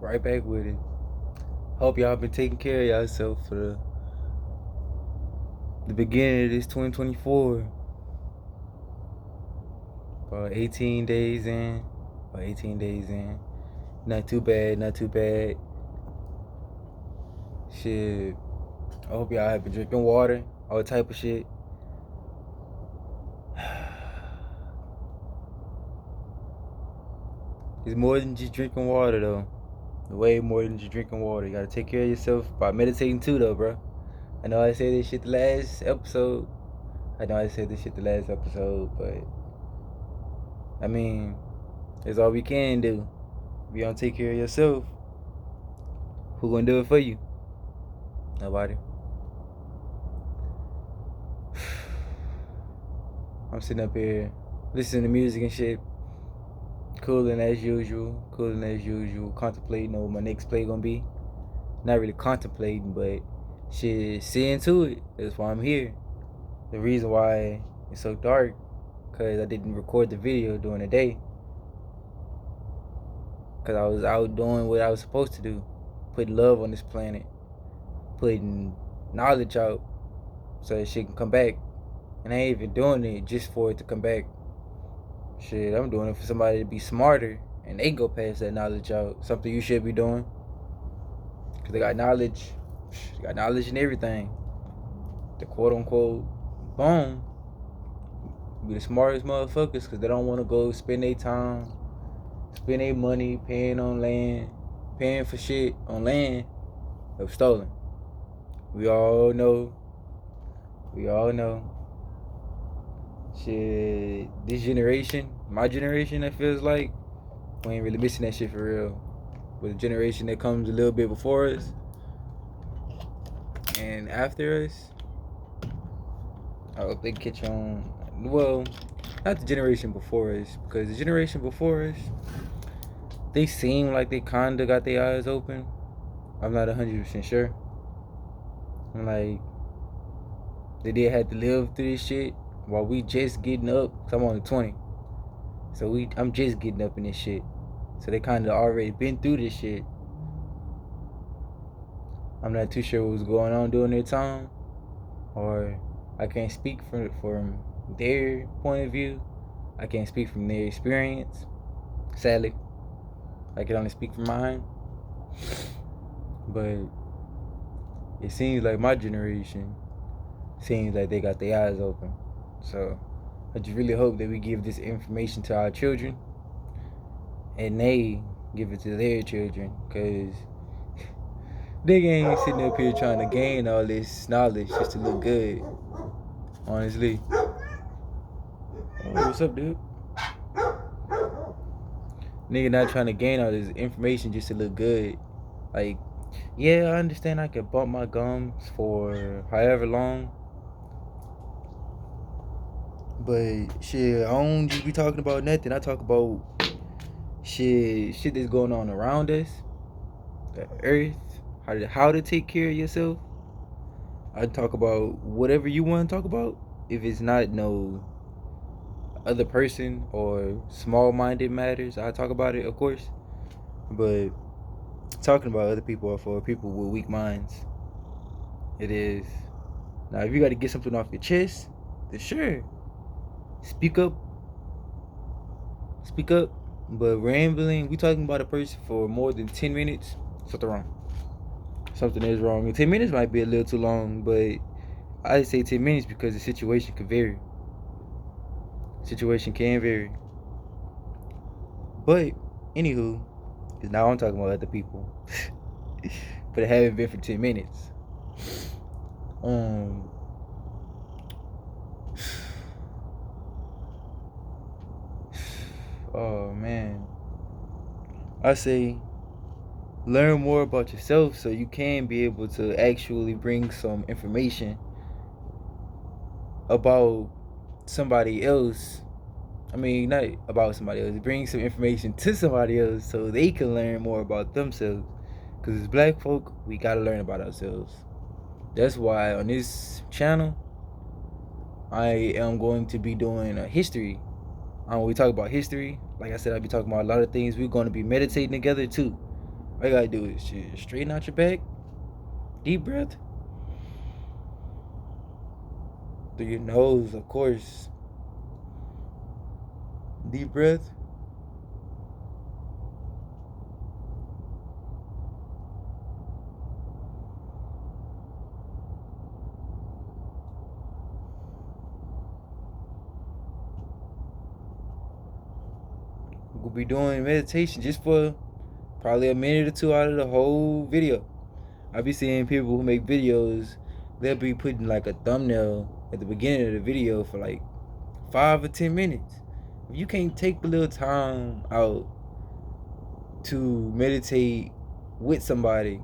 Right back with it. Hope y'all been taking care of yourself for the beginning of this 2024. About 18 days in. About 18 days in. Not too bad, not too bad. Shit. I hope y'all have been drinking water, all type of shit. It's more than just drinking water, though. Way more than just drinking water. You gotta take care of yourself by meditating too, though, bro. I know I said this shit the last episode. But I mean, it's all we can do. If you don't take care of yourself, who gonna do it for you? Nobody. I'm sitting up here listening to music and shit. Cooling as usual. Contemplating on what my next play gonna be. Not really contemplating, but shit, seeing to it. That's why I'm here. The reason why it's so dark, because I didn't record the video during the day. Because I was out doing what I was supposed to do. Putting love on this planet. Putting knowledge out so that shit can come back. And I ain't even doing it just for it to come back. Shit, I'm doing it for somebody to be smarter and they go pass that knowledge out. Something you should be doing. Because they got knowledge. They got knowledge in everything. The quote unquote bone be the smartest motherfuckers because they don't want to go spend their time, spend their money paying on land, paying for shit on land that was stolen. We all know. Shit, this generation, my generation, that feels like we ain't really missing that shit for real. With the generation that comes a little bit before us and after us, I hope they catch on. Well, not the generation before us, because the generation before us, they seem like they kinda got their eyes open. I'm not 100% sure. I'm like, they did have to live through this shit while we just getting up. Cause I'm only 20, so I'm just getting up in this shit. So they kind of already been through this shit. I'm not too sure what was going on during their time, or I can't speak from their point of view. I can't speak from their experience. Sadly, I can only speak from mine. But it seems like my generation seems like they got their eyes open. So I just really hope that we give this information to our children and they give it to their children, because nigga ain't sitting up here trying to gain all this knowledge just to look good. Honestly. Oh, what's up, dude? Nigga not trying to gain all this information just to look good. Like, yeah, I understand I could bump my gums for however long, but shit, I don't just be talking about nothing. I talk about shit that's going on around us, the earth, how to take care of yourself. I talk about whatever you want to talk about. If it's not no other person or small-minded matters, I talk about it, of course. But talking about other people are for people with weak minds. It is. Now, if you got to get something off your chest, then sure, speak up. But rambling, we talking about a person for more than 10 minutes, something wrong. Something is wrong. And 10 minutes might be a little too long, but I say 10 minutes because the situation can vary. But, anywho, because now I'm talking about other people. But it haven't been for 10 minutes. Oh, man. I say learn more about yourself so you can be able to actually bring some information about somebody else. I mean, not about somebody else. Bring some information to somebody else so they can learn more about themselves. Because as black folk, we got to learn about ourselves. That's why on this channel, I am going to be doing a history. When we talk about history, like I said, I'll be talking about a lot of things. We're going to be meditating together too. All you gotta do is shit, straighten out your back, deep breath through your nose, of course. Deep breath. We'll be doing meditation just for probably a minute or two out of the whole video. I be seeing people who make videos, they'll be putting like a thumbnail at the beginning of the video for like 5 or 10 minutes. If you can't take a little time out to meditate with somebody,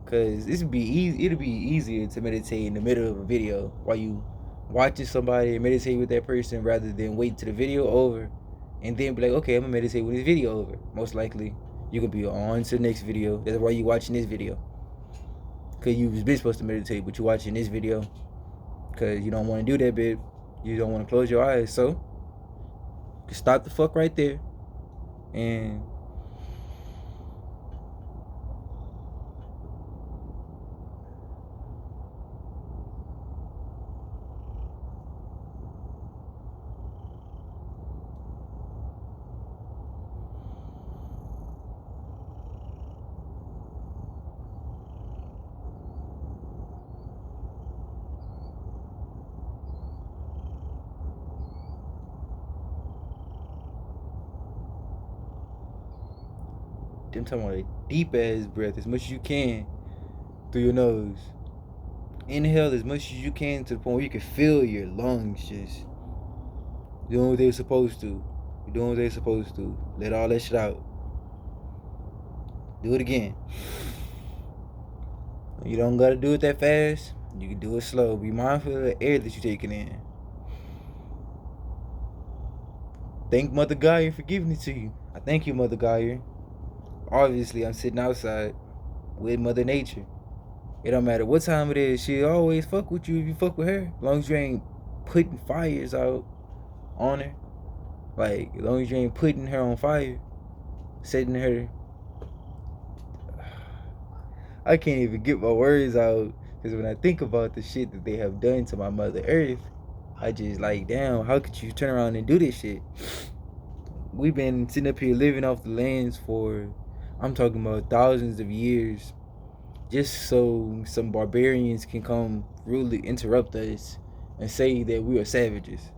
cause this would be easy. It'll be easier to meditate in the middle of a video while you watching somebody and meditate with that person rather than wait till the video over and then be like, okay, I'm gonna meditate when this video over. Most likely, you gonna be on to the next video. That's why you watching this video. Cause you was been supposed to meditate, but you watching this video. Cause you don't want to do that, babe. You don't want to close your eyes. So, just stop the fuck right there, and I'm talking about a deep ass breath as much as you can through your nose. Inhale as much as you can to the point where you can feel your lungs just doing what they're supposed to. Doing what they're supposed to. Let all that shit out. Do it again. You don't gotta do it that fast. You can do it slow. Be mindful of the air that you're taking in. Thank Mother Gaia for giving it to you. I thank you, Mother Gaia. Obviously, I'm sitting outside with Mother Nature. It don't matter what time it is. She'll always fuck with you if you fuck with her. As long as you ain't putting fires out on her. Like, as long as you ain't putting her on fire. Setting her. I can't even get my words out. Because when I think about the shit that they have done to my Mother Earth, I just like, damn, how could you turn around and do this shit? We've been sitting up here living off the lands for, I'm talking about thousands of years, just so some barbarians can come rudely interrupt us and say that we are savages.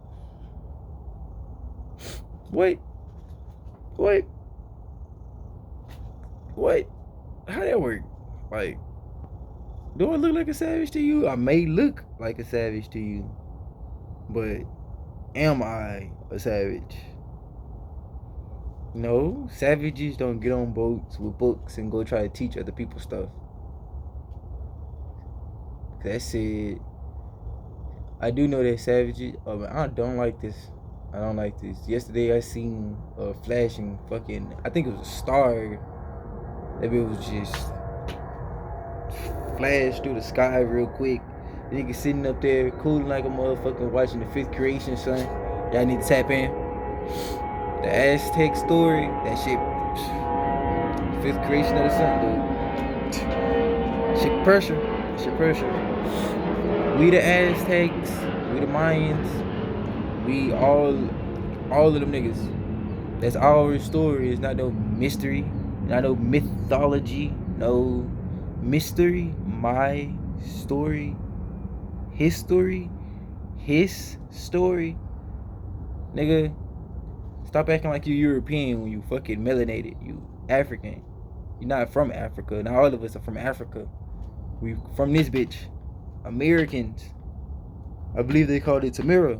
What? How that work? Like, do I look like a savage to you? I may look like a savage to you, but am I a savage? No, savages don't get on boats with books and go try to teach other people stuff. That's it. I do know that savages. I don't like this. I don't like this. Yesterday I seen a flashing fucking. I think it was a star. That it was just flashed through the sky real quick. The nigga sitting up there cooling like a motherfucker watching the fifth creation, son. Y'all need to tap in. The Aztec story, that shit, fifth creation of the sun, dude. Shit pressure. We the Aztecs, we the Mayans, we all of them niggas. That's our story. It's not no mystery, not no mythology, no mystery. My story, his story, nigga. Stop acting like you European when you fucking melanated. You African. You're not from Africa. Not all of us are from Africa. We from this bitch. Americans. I believe they called it Tamira.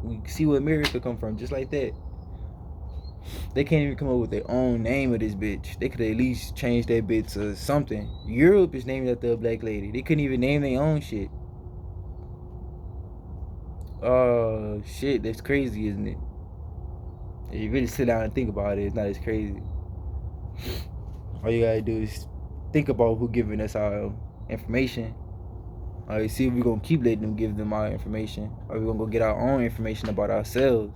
We see where America come from, just like that. They can't even come up with their own name of this bitch. They could at least change that bitch to something. Europe is named after a black lady. They couldn't even name their own shit. Oh shit, that's crazy, isn't it? If you really sit down and think about it, it's not as crazy. All you gotta do is think about who giving us our information. Alright, see if we're gonna keep letting them give them our information, or we're gonna go get our own information about ourselves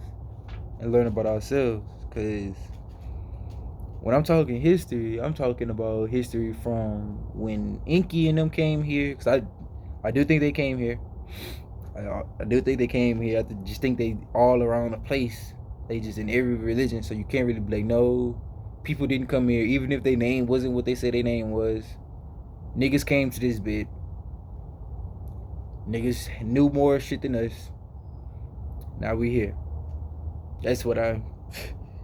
and learn about ourselves. Cause When I'm talking history, I'm talking about history from when Inky and them came here. Cause I do think they came here. I do think they came here. I just think they all around the place. They just in every religion, so you can't really be like, no, people didn't come here, even if their name wasn't what they said their name was. Niggas came to this bit. Niggas knew more shit than us. Now we here. That's what I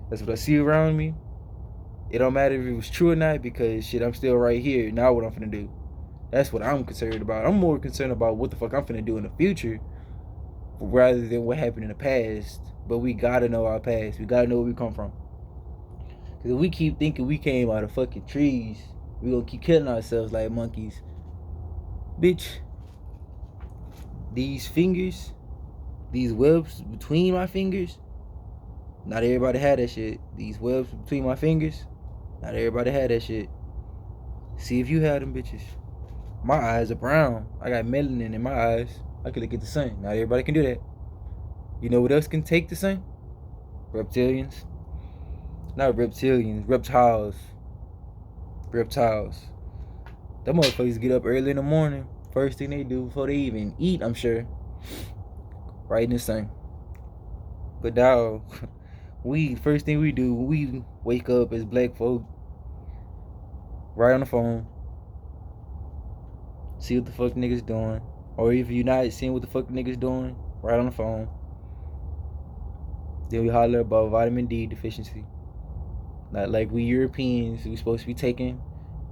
that's what I see around me. It don't matter if it was true or not because shit, I'm still right here. Now what I'm finna do. That's what I'm concerned about. I'm more concerned about what the fuck I'm finna do in the future rather than what happened in the past. But we gotta know our past. We gotta know where we come from. Cause if we keep thinking we came out of fucking trees, we gonna keep killing ourselves like monkeys. Bitch, these fingers, these webs between my fingers, not everybody had that shit. These webs between my fingers, not everybody had that shit. See if you had them bitches. My eyes are brown. I got melanin in my eyes. I can look at the sun. Not everybody can do that. You know what else can take the sun? Reptilians. Not reptilians, reptiles. Reptiles. Them motherfuckers get up early in the morning. First thing they do before they even eat, I'm sure. Right in the sun. But dog, first thing we do, we wake up as black folk, right on the phone, see what the fuck niggas doing. Or if you're not seeing what the fuck niggas doing, right on the phone. Then we holler about vitamin D deficiency. Not like we Europeans, we supposed to be taking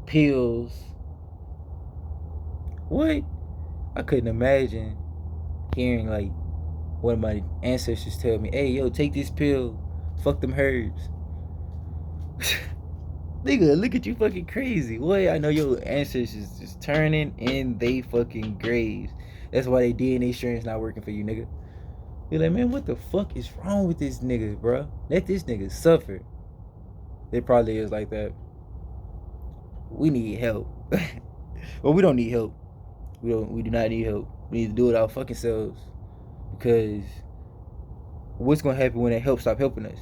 pills. What? I couldn't imagine hearing like one of my ancestors tell me, hey, yo, take this pill. Fuck them herbs. Nigga, look at you fucking crazy. What? I know your ancestors just turning in they fucking graves. That's why they DNA strain's not working for you, nigga. You're like, man, what the fuck is wrong with this nigga, bro? Let this nigga suffer. It probably is like that. We need help. Well, we don't need help. We do not need help. We need to do it our fucking selves. Because what's gonna happen when that help stop helping us?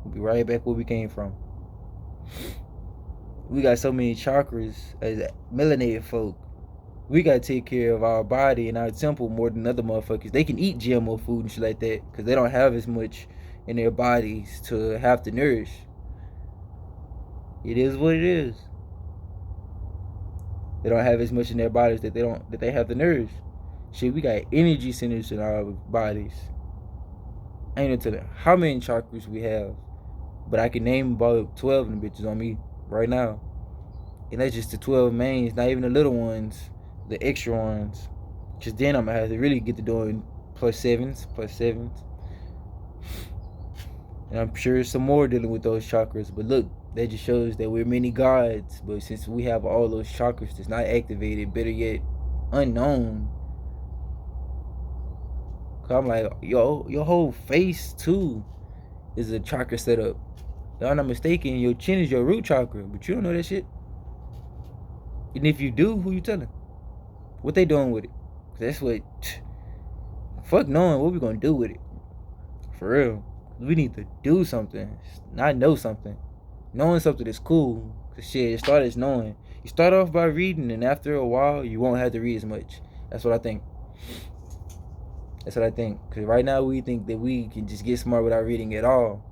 We'll be right back where we came from. We got so many chakras as melanated folk. We gotta take care of our body and our temple more than other motherfuckers. They can eat GMO food and shit like that because they don't have as much in their bodies to have to nourish. It is what it is. They don't have as much in their bodies that they have to nourish. Shit, we got energy centers in our bodies. I ain't gonna tell you how many chakras we have, but I can name about 12 of them bitches on me right now. And that's just the 12 mains, not even the little ones, the extra ones. Cause then I'm gonna have to really get to doing plus sevens. And I'm sure some more dealing with those chakras. But look, that just shows that we're many gods. But since we have all those chakras that's not activated, better yet, unknown. Cause I'm like, yo, your whole face too is a chakra setup. If I'm not mistaken, your chin is your root chakra, but you don't know that shit. And if you do, who you telling? What they doing with it? That's what. Fuck knowing what we gonna do with it. For real. We need to do something, not know something. Knowing something is cool. Cause shit, it started as knowing. You start off by reading, and after a while, you won't have to read as much. That's what I think. Cause right now we think that we can just get smart without reading at all.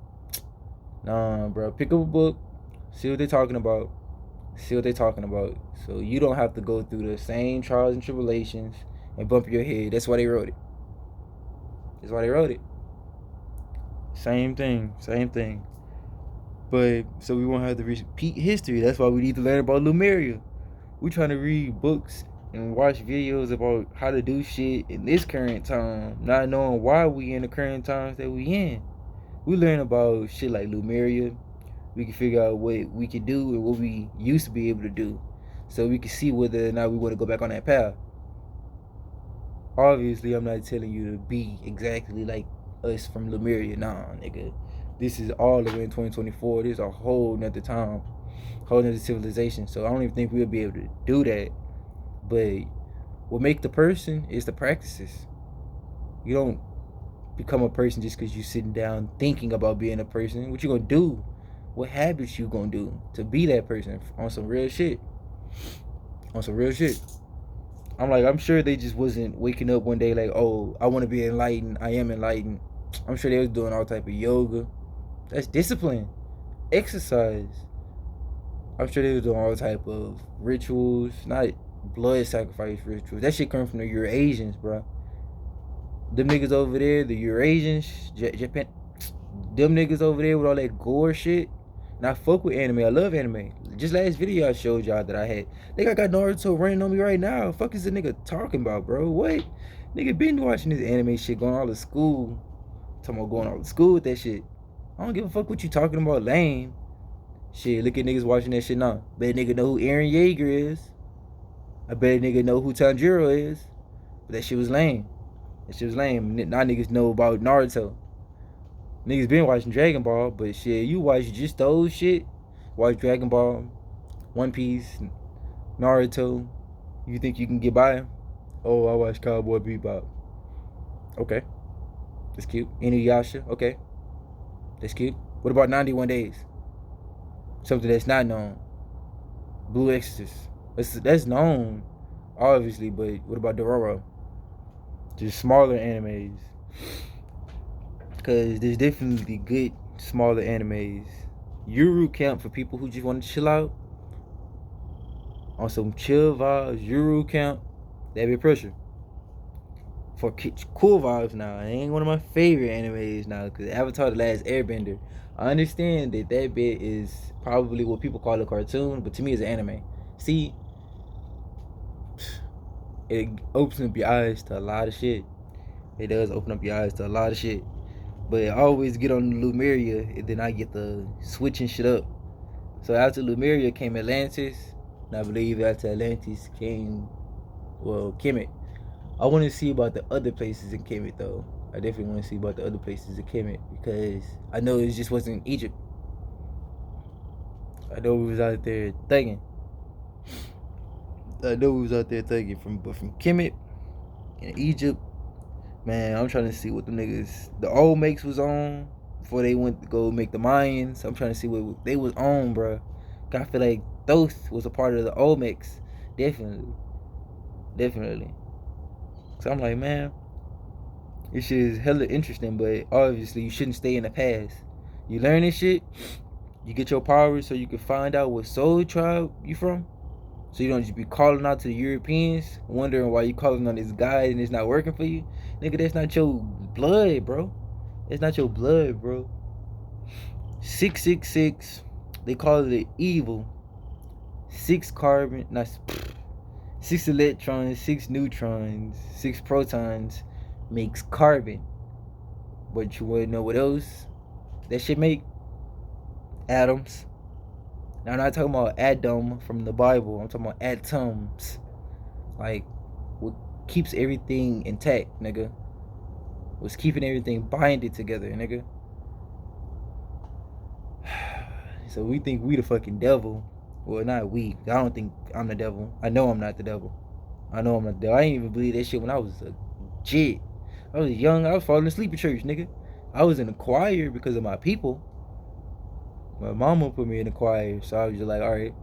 Nah, bro. Pick up a book, see what they're talking about. So you don't have to go through the same trials and tribulations and bump your head. That's why they wrote it. Same thing. But so we won't have to repeat history. That's why we need to learn about Lemuria. We trying to read books and watch videos about how to do shit in this current time, not knowing why we in the current times that we in. We learn about shit like Lemuria. We can figure out what we can do and what we used to be able to do, so we can see whether or not we want to go back on that path. Obviously, I'm not telling you to be exactly like us from Lemuria. Nah, nigga. This is all the way in 2024. This is a whole nother time, whole nother civilization. So I don't even think we'll be able to do that. But what make the person is the practices. You don't become a person just because you sitting down thinking about being a person. What you gonna do? What habits you gonna do to be that person on some real shit? On some real shit. I'm like, I'm sure they just wasn't waking up one day like, oh, I want to be enlightened. I am enlightened. I'm sure they was doing all type of yoga. That's discipline. Exercise. I'm sure they was doing all type of rituals, not blood sacrifice rituals. That shit coming from the Eurasians, bro. Them niggas over there, the Eurasians, Japan, them niggas over there with all that gore shit. And I fuck with anime. I love anime. Just last video I showed y'all that I had. Nigga, I got Naruto running on me right now. Fuck is the nigga talking about, bro? What? Nigga been watching this anime shit, going all to school. Talking about going all to school with that shit. I don't give a fuck what you talking about, lame. Shit, look at niggas watching that shit now. Bet nigga know who Eren Yeager is. I bet nigga know who Tanjiro is. But that shit was lame. That shit was lame. Now niggas know about Naruto. Niggas been watching Dragon Ball, but shit, you watch just those shit. Watch Dragon Ball, One Piece, Naruto. You think you can get by? Oh, I watch Cowboy Bebop. Okay. That's cute. Inuyasha. Okay. That's cute. What about 91 Days? Something that's not known. Blue Exorcist. That's known, obviously, but what about Dororo? Just smaller animes. Because there's definitely good smaller animes. Yuru Camp for people who just want to chill out. On some chill vibes, Yuru Camp. That'd be pressure. For cool vibes now. It ain't one of my favorite animes now. Because Avatar The Last Airbender. I understand that bit is probably what people call a cartoon. But to me it's an anime. See, it opens up your eyes to a lot of shit. It does open up your eyes to a lot of shit. But I always get on Lumeria, and then I get the switching shit up. So after Lumeria came Atlantis, and I believe after Atlantis came, well, Kemet. I want to see about the other places in Kemet, though. I definitely want to see about the other places in Kemet, because I know it just wasn't Egypt. I know we was out there thugging. But from Kemet and Egypt, man, I'm trying to see what the niggas, the Olmecs was on before they went to go make the Mayans. I'm trying to see what they was on, bro. I feel like Thoth was a part of the Olmecs. Definitely. So I'm like, man, this shit is hella interesting, but obviously you shouldn't stay in the past. You learn this shit, you get your powers so you can find out what soul tribe you from. So you don't just be calling out to the Europeans, wondering why you calling on this guy and it's not working for you. Nigga, that's not your blood, bro. That's not your blood, bro. 666, they call it evil. 6 carbon, not 6 electrons, 6 neutrons, 6 protons makes carbon. But you wanna know what else that shit make? Atoms. Now I'm not talking about Adam from the Bible. I'm talking about atoms. Like what keeps everything intact, nigga. What's keeping everything binded together, nigga. So we think we the fucking devil. Well, not we. I don't think I'm the devil. I know I'm not the devil. I know I'm not the devil. I didn't even believe that shit when I was a kid. I was young. I was falling asleep at church, nigga. I was in the choir because of my people. My mama put me in the choir, so I was just like, all right,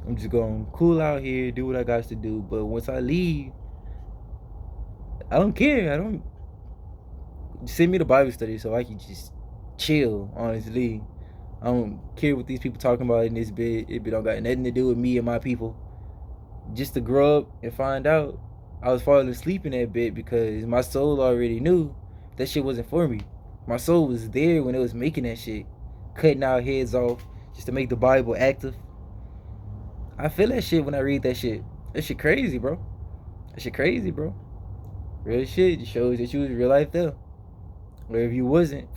I'm just gonna cool out here, do what I got to do. But once I leave, I don't care. I don't send me the Bible study so I can just chill. Honestly, I don't care what these people talking about in this bit. It don't got nothing to do with me and my people. Just to grow up and find out, I was falling asleep in that bit because my soul already knew that shit wasn't for me. My soul was there when it was making that shit. Cutting our heads off just to make the Bible active. I feel that shit when I read that shit. That shit crazy, bro. Real shit just shows that you was real life there. Or if you wasn't,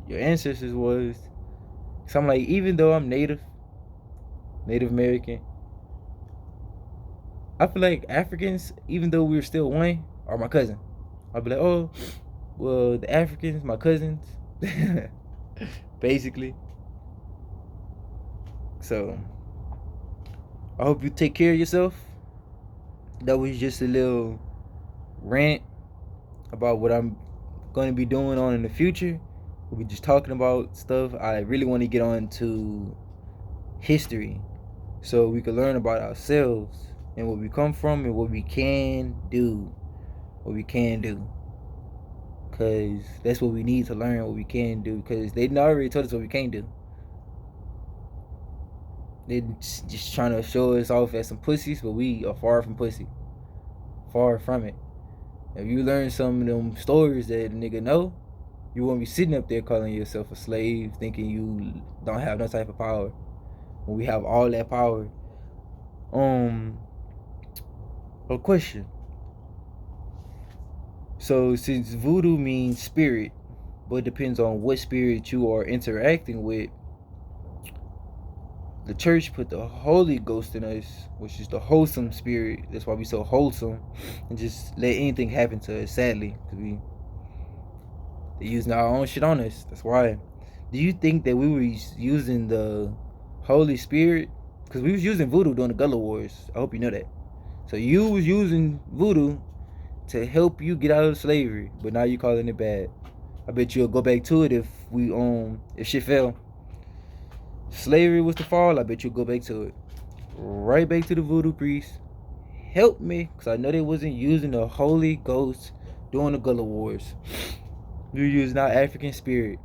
your ancestors was. So I'm like, even though I'm Native American, I feel like Africans, even though we're still one, are my cousin. I'll be like, oh, well, the Africans, my cousins. Basically. So I hope you take care of yourself. That was just a little rant about what I'm going to be doing on in the future. We just talking about stuff. I really want to get on to history so we can learn about ourselves and where we come from and what we can do. What we can do. Because that's what we need to learn, what we can do. Because they already told us what we can't do. They just trying to show us off as some pussies, but we are far from pussy. Far from it. If you learn some of them stories that a nigga know, you won't be sitting up there calling yourself a slave, thinking you don't have no type of power. When we have all that power. A question. So since voodoo means spirit, but it depends on what spirit you are interacting with, the church put the Holy Ghost in us, which is the wholesome spirit. That's why we so wholesome, and just let anything happen to us. Sadly, because they using our own shit on us. That's why. Do you think that we were using the Holy Spirit? Because we was using voodoo during the Gullah Wars. I hope you know that. So you was using voodoo to help you get out of slavery, but now you calling it bad. I bet you'll go back to it if shit fell. Slavery was to fall, I bet you'll go back to it. Right back to the voodoo priest. Help me, because I know they wasn't using the Holy Ghost during the Gullah Wars. We were using our African spirit.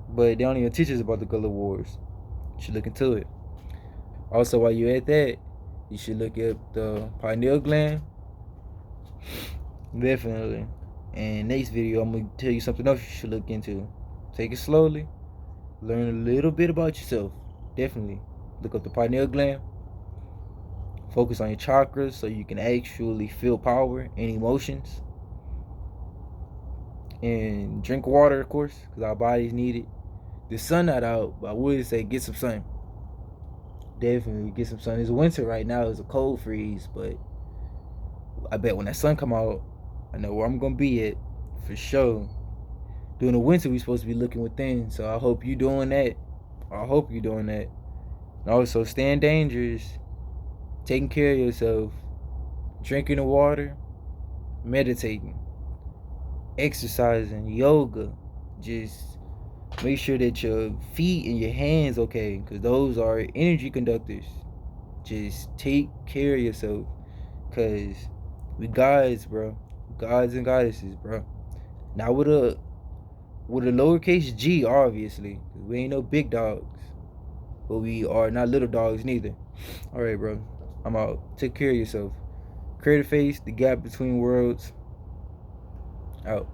But they don't even teach us about the Gullah Wars. You should look into it. Also, while you're at that, you should look up the pineal gland. Definitely. And next video, I'm going to tell you something else you should look into. Take it slowly. Learn a little bit about yourself. Definitely. Look up the pineal gland. Focus on your chakras so you can actually feel power and emotions. And drink water, of course, because our bodies need it. The sun not out, but I would say get some sun. Definitely get some sun. It's winter right now. It's a cold freeze, but I bet when that sun come out, I know where I'm gonna be at for sure. During the winter, we supposed to be looking within, so I hope you doing that. I hope you doing that. And also, staying dangerous, taking care of yourself, drinking the water, meditating, exercising, yoga. Just make sure that your feet and your hands okay, because those are energy conductors. Just take care of yourself, because we gods, bro. Gods and goddesses, bro. Not with a lowercase g, obviously. We ain't no big dogs, but we are not little dogs neither. All right, bro. I'm out. Take care of yourself. Creative Face, the gap between worlds. Out.